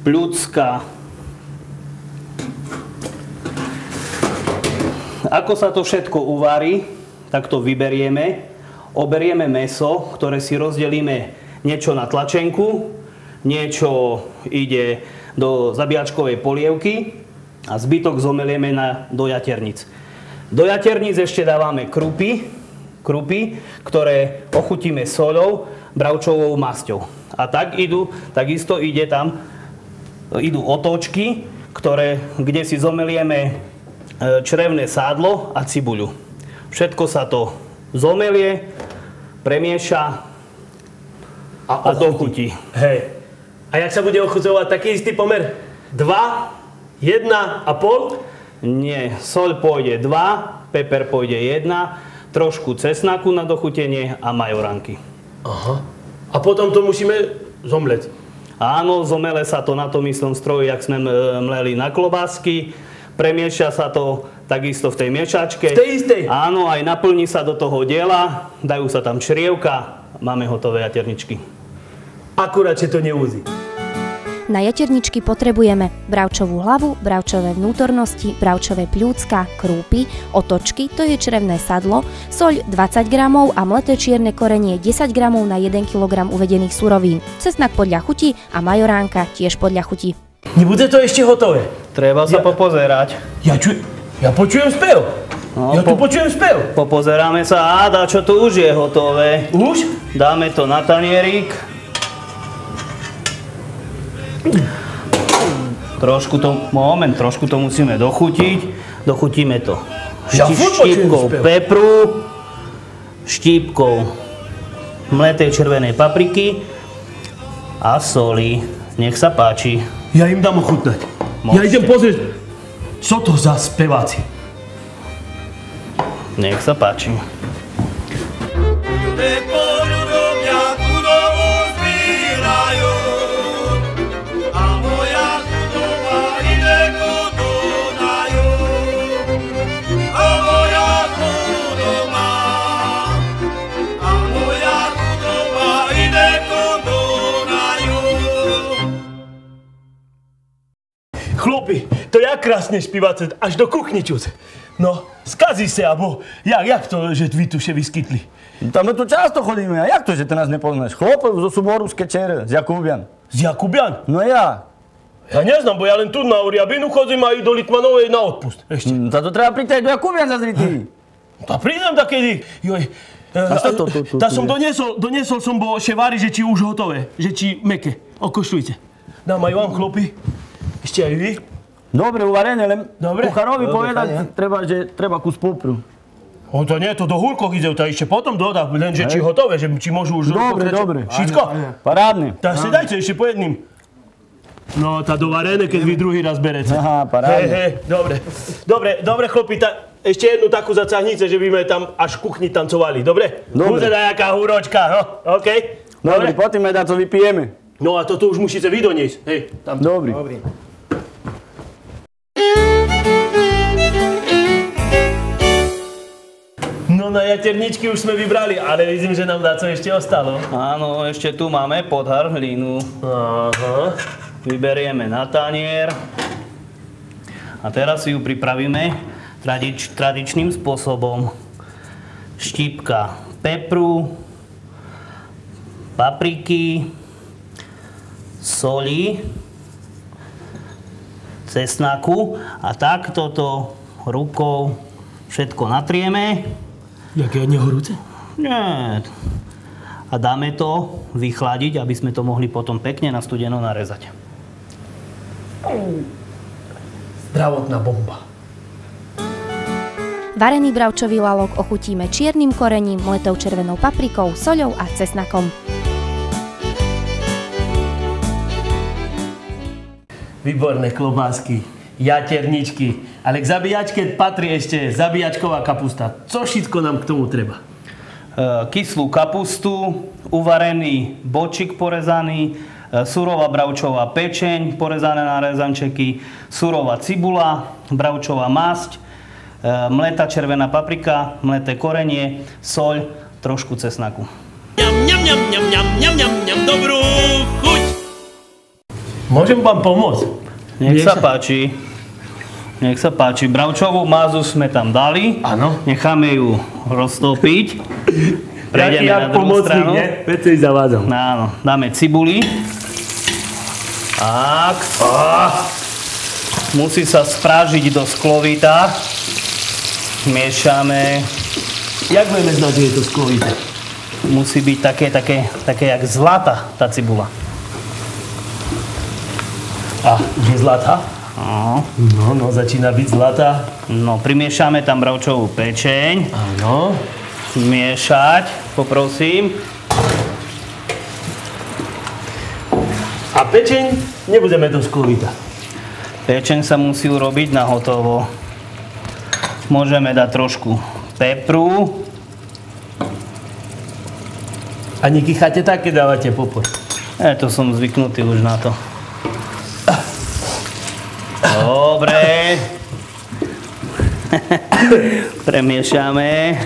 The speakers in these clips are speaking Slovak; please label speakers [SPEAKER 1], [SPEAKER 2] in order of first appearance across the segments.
[SPEAKER 1] pľucka. Ako sa to všetko uvarí, tak to vyberieme. Oberieme mäso, ktoré si rozdelíme niečo na tlačenku, niečo ide do zabíjačkovej polievky a zbytok zomelieme do jaternic. Do jaternic ešte dávame krupy, ktoré ochutíme soľou, bravčovou masťou. A takisto idú otočky, kde si zomelieme črevné sádlo a cibuľu. Všetko sa to zomelie, premieša a dochutí.
[SPEAKER 2] Hej. A jak sa bude ochucovať taký istý pomer? 2, 1,5?
[SPEAKER 1] Nie, soľ pôjde 2, peper pôjde 1, trošku cesnaku na dochutenie a majoránky.
[SPEAKER 2] Aha. A potom to musíme zomleť.
[SPEAKER 1] Áno, zomele sa to na tom istom stroji, jak sme mleli na klobásky. Premieša sa to takisto v tej miešačke.
[SPEAKER 2] V tej istej?
[SPEAKER 1] Áno, aj naplní sa do toho diela, dajú sa tam črievka, máme hotové jaterničky.
[SPEAKER 2] Akurát, že to neúzi.
[SPEAKER 3] Na jaterničky potrebujeme bravčovú hlavu, bravčové vnútornosti, bravčové pľúcka, krúpy, otočky, to je črevné sadlo, soľ 20 g a mleté čierne korenie 10 g na 1 kg uvedených surovín, cesnak podľa chuti a majoránka tiež podľa chuti.
[SPEAKER 2] Nebude to ešte hotové?
[SPEAKER 1] Treba sa popozerať.
[SPEAKER 2] Ja počujem spev.
[SPEAKER 1] No,
[SPEAKER 2] tu počujem spev.
[SPEAKER 1] Popozeráme sa, čo tu už je hotové.
[SPEAKER 2] Už?
[SPEAKER 1] Dáme to na tanierik. Trošku to musíme dochutiť. Dochutíme to štípkou pepru, štípkou mletej červenej papriky a soli. Nech sa páči.
[SPEAKER 2] Ja im dám ochutnať.
[SPEAKER 1] Môžete.
[SPEAKER 2] Ja idem pozrieť, čo to za speváci.
[SPEAKER 1] Nech sa páči.
[SPEAKER 2] Chlopi, to jak krásne spívate, až do kuchni čuť. No, skazí sa, abo jak to, že vy tu še vyskytli?
[SPEAKER 4] Tam my tu často chodíme, a jak to, že ty nás nepoznáš? Chlopov zo súboru z Kečere, z Jakubian.
[SPEAKER 2] Z Jakubian?
[SPEAKER 4] No ja.
[SPEAKER 2] Ja neznám, bo ja len tu na Uriabinu chodím a i do Litmanovej na odpust. Ešte.
[SPEAKER 4] Za to treba príť aj do Jakubian zazri ty.
[SPEAKER 2] To prídem takedy. Joj. Tá som doniesol som bo ševári, že či už hotové, že či meké. Okoštujte. Dám aj vám, chlopi. Ešte aj vy?
[SPEAKER 4] Dobre, uvarené, len kucharovi povedať, treba kus popru.
[SPEAKER 2] To nie, to do húrkoch ide, to ešte potom dodá, lenže či hotové, že či môžu už...
[SPEAKER 4] Dobre.
[SPEAKER 2] Všetko?
[SPEAKER 4] Parádne.
[SPEAKER 2] Tak si dajte ešte po jedným. No, tá dovarené, keď vy druhý raz berete.
[SPEAKER 4] Aha, parádne.
[SPEAKER 2] Dobre, chlopí, ešte jednu takú za cahnice, že by sme tam až v kuchni tancovali, dobre? Bude dajaká húročka, no, okej?
[SPEAKER 4] Dobre, potom aj to vypijeme.
[SPEAKER 2] No a toto už musíte vy doniesť, hej.
[SPEAKER 4] Dobrý.
[SPEAKER 2] No na jaterničky už sme vybrali, ale vidím, že nám dáco ešte ostalo.
[SPEAKER 1] Áno, ešte tu máme podhar hlínu.
[SPEAKER 2] Aha.
[SPEAKER 1] Vyberieme na tanier. A teraz si ju pripravíme tradičným spôsobom. Štípka pepru, papriky, soli, cesnaku a takto to rukou všetko natrieme.
[SPEAKER 2] Jaké nehorúce?
[SPEAKER 1] Nie. A dáme to vychladiť, aby sme to mohli potom pekne na studeno narezať.
[SPEAKER 2] Zdravotná bomba.
[SPEAKER 3] Varený bravčový lalok ochutíme čiernym korením, mletou červenou paprikou, soľou a cesnakom.
[SPEAKER 2] Výborné klobásky, jaterničky, ale k zabíjačke patrí ešte zabíjačková kapusta. Co všetko nám k tomu treba?
[SPEAKER 1] Kyslú kapustu, uvarený bočík porezaný, surová bravčová pečeň porezané na rezančeky, surová cibula, bravčová masť, mletá červená paprika, mleté korenie, soľ, trošku cesnaku.
[SPEAKER 2] Ňam, dobrú chuť! Môžem vám pomôcť?
[SPEAKER 1] Nech sa páči. Nech sa páči. Bravčovú mázu sme tam dali.
[SPEAKER 2] Áno.
[SPEAKER 1] Necháme ju roztopiť. Prejdeme na druhú stranu.
[SPEAKER 2] Veď si zavádzam.
[SPEAKER 1] Áno. Dáme cibuli. Tak. Musí sa sprážiť do sklovita. Miešame.
[SPEAKER 2] Jak vieme znať, že je to sklovité?
[SPEAKER 1] Musí byť také jak zlata tá cibula.
[SPEAKER 2] A, že zlatá?
[SPEAKER 1] No.
[SPEAKER 2] No, začína byť zlatá.
[SPEAKER 1] No, primiešame tam bravčovú pečeň.
[SPEAKER 2] Áno.
[SPEAKER 1] Miešať, poprosím.
[SPEAKER 2] A pečeň nebudeme do sklovita.
[SPEAKER 1] Pečeň sa musí urobiť na hotovo. Môžeme dať trošku pepru.
[SPEAKER 2] A nekýchate tak, keď dávate popoj?
[SPEAKER 1] To som zvyknutý už na to. Dobre. Premiešame.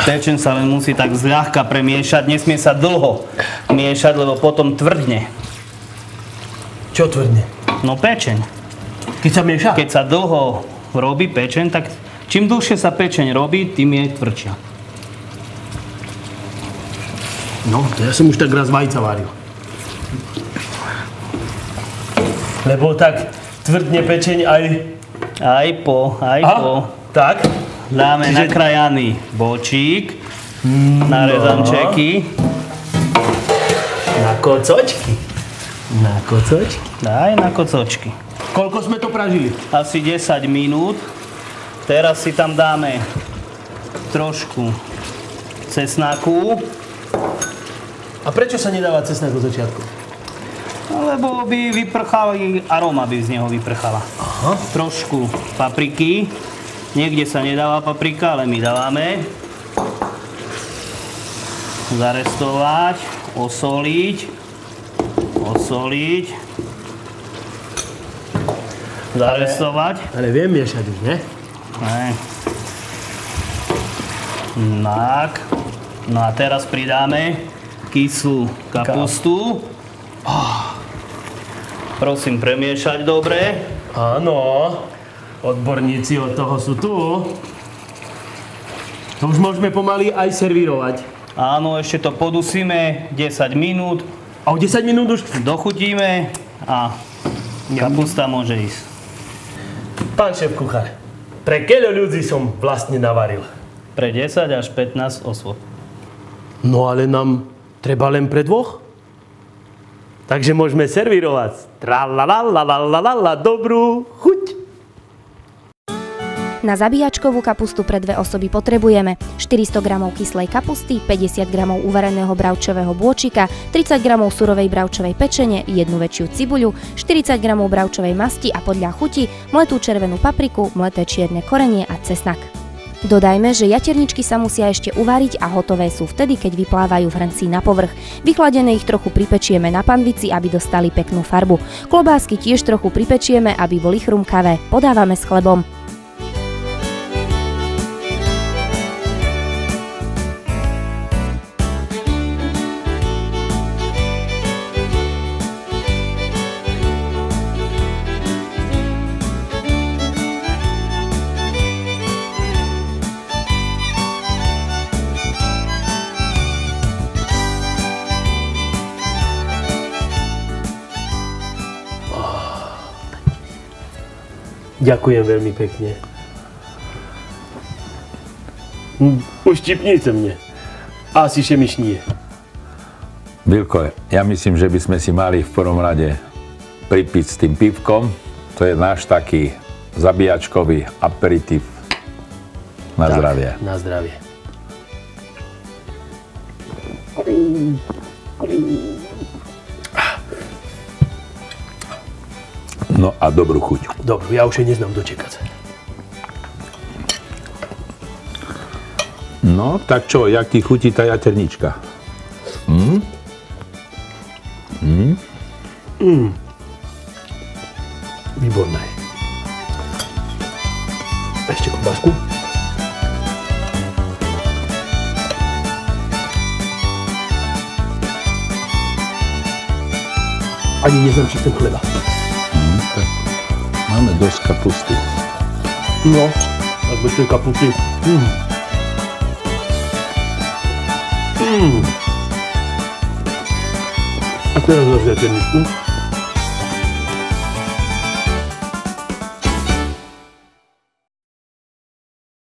[SPEAKER 1] Pečeň sa len musí tak zľahka premiešať. Nesmie sa dlho miešať, lebo potom tvrdne.
[SPEAKER 2] Čo tvrdne?
[SPEAKER 1] No pečeň.
[SPEAKER 2] Keď sa mieša?
[SPEAKER 1] Keď sa dlho robí pečeň, tak čím dlhšie sa pečeň robí, tým je tvrdšia.
[SPEAKER 2] No, to ja som už tak raz vajca varil. Lebo tak tvrdne pečeň aj...
[SPEAKER 1] Aj po.
[SPEAKER 2] Tak.
[SPEAKER 1] Dáme nakrajaný bočík, na rezančeky.
[SPEAKER 2] Na kocočky. Na kocočky.
[SPEAKER 1] Daj na kocočky.
[SPEAKER 2] Koľko sme to pražili?
[SPEAKER 1] Asi 10 minút. Teraz si tam dáme trošku cesnaku.
[SPEAKER 2] A prečo sa nedáva cesnak od začiatku?
[SPEAKER 1] Lebo by vyprchali, aroma by z neho vyprchala.
[SPEAKER 2] Aha.
[SPEAKER 1] Trošku papriky. Niekde sa nedáva paprika, ale my dávame. Zarestovať, osoliť. Zarestovať.
[SPEAKER 2] Ale viem miešať už, ne?
[SPEAKER 1] Ne. Tak. No a teraz pridáme kyslú kapustu. Prosím, premiešať dobre.
[SPEAKER 2] Áno. Odborníci od toho sú tu. To už môžeme pomaly aj servírovať.
[SPEAKER 1] Áno, ešte to podusíme 10 minút.
[SPEAKER 2] A o 10 minút už...
[SPEAKER 1] Dochutíme a kapusta môže ísť.
[SPEAKER 2] Pán šéf kuchár, pre keľo ľudí som vlastne navaril?
[SPEAKER 1] Pre 10 až 15 osôb.
[SPEAKER 2] No ale nám treba len pre 2. Takže môžeme servírovať. Tralalalalalalala, dobrú chuť.
[SPEAKER 3] Na zabíjačkovú kapustu pre 2 osoby potrebujeme 400 g kyslej kapusty, 50 g uvareného bravčového bôčika, 30 g surovej bravčovej pečene, 1 väčšiu cibuľu, 40 g bravčovej masti a podľa chuti mletú červenú papriku, mleté čierne korenie a cesnak. Dodajme, že jaterničky sa musia ešte uvariť a hotové sú vtedy, keď vyplávajú v hrnci na povrch. Vychladené ich trochu pripečieme na panvici, aby dostali peknú farbu. Klobásky tiež trochu pripečieme, aby boli chrumkavé. Podávame s chlebom.
[SPEAKER 2] Ďakujem veľmi pekne. Uštipnite mne. Asi šemiš nie.
[SPEAKER 5] Vilko, ja myslím, že by sme si mali v prvom rade pripiť s tým pivkom. To je náš taký zabíjačkový aperitív. Na zdravie.
[SPEAKER 2] Na zdravie.
[SPEAKER 5] No a dobrú chuť.
[SPEAKER 2] Dobre, ja už jej neznám dočekať.
[SPEAKER 5] No, tak čo, jak ti chutí tá jaternička?
[SPEAKER 2] Výborné. Ešte klobásku. Ani neznám, či chcem chleba.
[SPEAKER 5] Tak máme dosť kapusty.
[SPEAKER 2] No, tak bez tej kapusty. A teraz zase jaterničku.